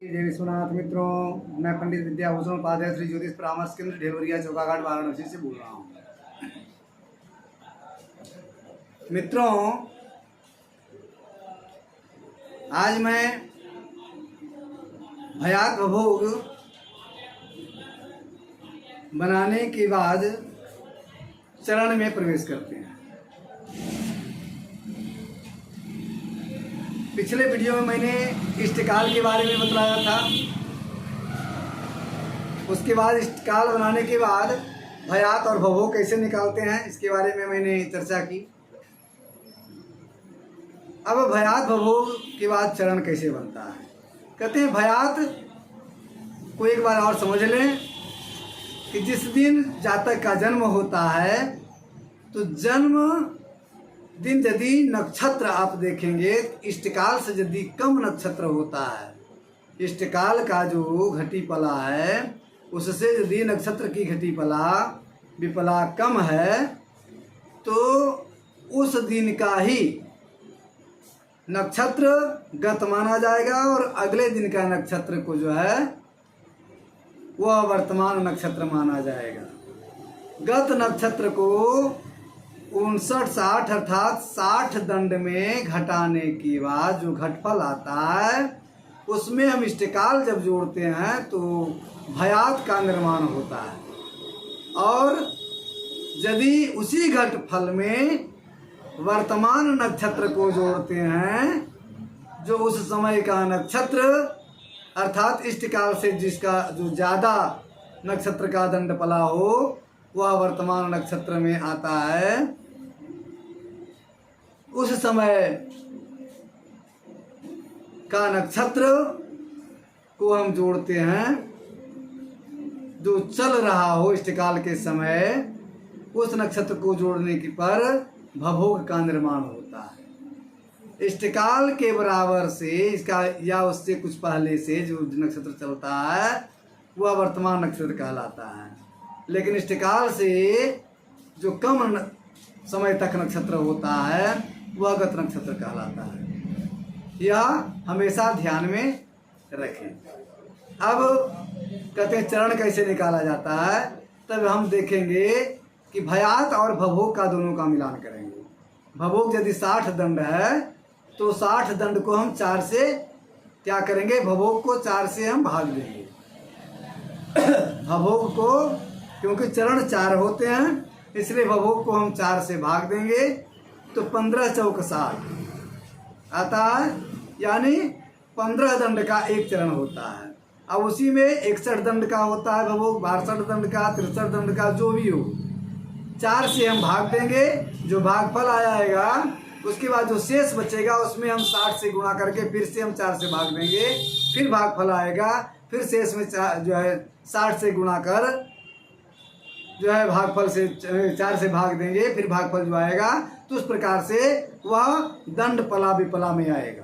जय विश्वनाथ मित्रों, मैं पंडित विद्याभूषण उपाध्याय श्री ज्योतिष परामर्श केंद्र ढेलवरिया चौकाघाट वाराणसी से बोल रहा हूँ। मित्रों, आज मैं भयात भोग बनाने के बाद चरण में प्रवेश करते हैं। पिछले वीडियो में मैंने इष्टकाल के बारे में बताया था। उसके बाद इष्टकाल बनाने के बाद भयात और भवोग कैसे निकालते हैं इसके बारे में मैंने चर्चा की। अब भयात भवोग के बाद चरण कैसे बनता है, कहते हैं भयात को एक बार और समझ लें कि जिस दिन जातक का जन्म होता है तो जन्म दिन यदि नक्षत्र आप देखेंगे, इष्टकाल से यदि कम नक्षत्र होता है, इष्टकाल का जो घटी पला है उससे यदि नक्षत्र की घटी पला विपला कम है तो उस दिन का ही नक्षत्र गत माना जाएगा और अगले दिन का नक्षत्र को जो है वह वर्तमान नक्षत्र माना जाएगा। गत नक्षत्र को 59-60 अर्थात 60 दंड में घटाने के बाद जो घटफल आता है उसमें हम इष्टकाल जब जोड़ते हैं तो भयात का निर्माण होता है। और यदि उसी घटफल में वर्तमान नक्षत्र को जोड़ते हैं जो उस समय का नक्षत्र अर्थात इष्टकाल से जिसका जो ज़्यादा नक्षत्र का दंड पला हो वह वर्तमान नक्षत्र में आता है, उस समय का नक्षत्र को हम जोड़ते हैं जो चल रहा हो इष्टकाल के समय, उस नक्षत्र को जोड़ने के पर भवोग का निर्माण होता है। इष्टकाल के बराबर से इसका या उससे कुछ पहले से जो नक्षत्र चलता है वह वर्तमान नक्षत्र कहलाता है, लेकिन इष्टकाल से जो कम समय तक नक्षत्र होता है वह गत नक्षत्र कहलाता है। यह हमेशा ध्यान में रखें। अब कहते हैं चरण कैसे निकाला जाता है, तब हम देखेंगे कि भयात और भवोग का दोनों का मिलान करेंगे। भवोग यदि 60 दंड है तो 60 दंड को हम 4 से क्या करेंगे, भवोग को 4 से हम भाग देंगे। भवोग को क्योंकि चरण 4 होते हैं इसलिए भवोग को हम 4 से भाग देंगे तो 15 चौक 60 आता है, यानी 15 दंड का एक चरण होता है। अब उसी में 61 दंड का होता है भवोग, 62 दंड का, 63 दंड का, जो भी हो 4 से हम भाग देंगे। जो भागफल आएगा उसके बाद जो शेष बचेगा उसमें हम 60 से गुणा करके फिर से हम 4 से भाग देंगे। फिर भागफल आएगा, फिर शेष में जो है 60 से गुणा कर जो है भागफल से 4 से भाग देंगे, फिर भागफल जो आएगा तो उस प्रकार से वह दंड पला विपला में आएगा।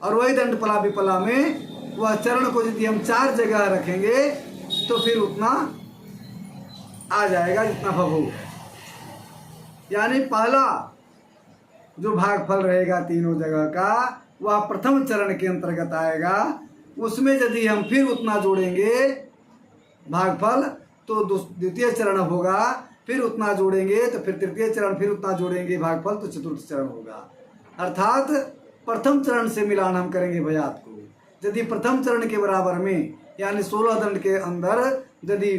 और वही दंड पला विपला में वह चरण को यदि हम 4 जगह रखेंगे तो फिर उतना आ जाएगा जितना भवोग है। यानी पहला जो भागफल रहेगा तीनों जगह का वह प्रथम चरण के अंतर्गत आएगा। उसमें यदि हम फिर उतना जोड़ेंगे भागफल तो द्वितीय चरण होगा, फिर उतना जोड़ेंगे तो फिर तृतीय चरण, फिर उतना जोड़ेंगे भागफल तो चतुर्थ चरण होगा। अर्थात प्रथम चरण से मिलान हम करेंगे भयात को। यदि प्रथम चरण के बराबर में यानी 16 दंड के अंदर यदि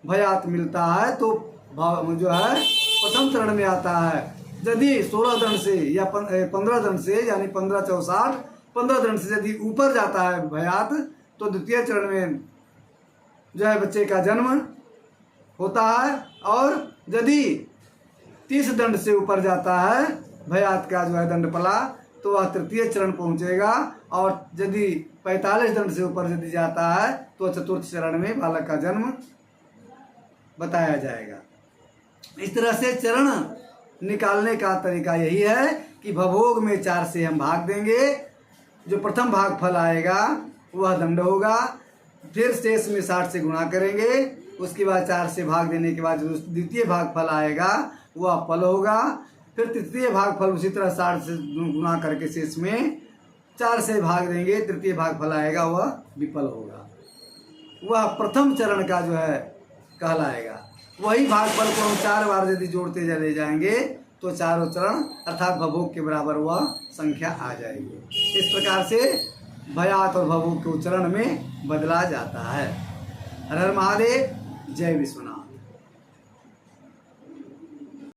भयात मिलता है तो जो है प्रथम चरण में आता है। यदि 16 दंड से या 15 दंड से यानी 15 चौक 60, 15 दंड से यदि ऊपर जाता है भयात तो द्वितीय चरण में जो है बच्चे का जन्म होता है। और यदि 30 दंड से ऊपर जाता है भयात का जो है दंड पला तो वह तृतीय चरण पहुंचेगा। और यदि 45 दंड से ऊपर यदि जाता है तो चतुर्थ चरण में बालक का जन्म बताया जाएगा। इस तरह से चरण निकालने का तरीका यही है कि भवोग में 4 से हम भाग देंगे, जो प्रथम भागफल आएगा वह दंड होगा, फिर शेष में 60 से गुणा करेंगे, उसके बाद 4 से भाग देने के बाद जो द्वितीय भागफल आएगा वह पल होगा, फिर तृतीय भागफल उसी तरह 60 से गुणा करके शेष में 4 से भाग देंगे, तृतीय भागफल आएगा वह विफल होगा। वह प्रथम चरण का जो है कहलाएगा। वही भागफल को हम 4 बार यदि जोड़ते चले जाएंगे तो चारों चरण अर्थात भवभोग के बराबर वह संख्या आ जाएगी। इस प्रकार से भयात और भवभोग के उच्चारण में बदला जाता है। हर हर महादेव, जय विश्वनाथ।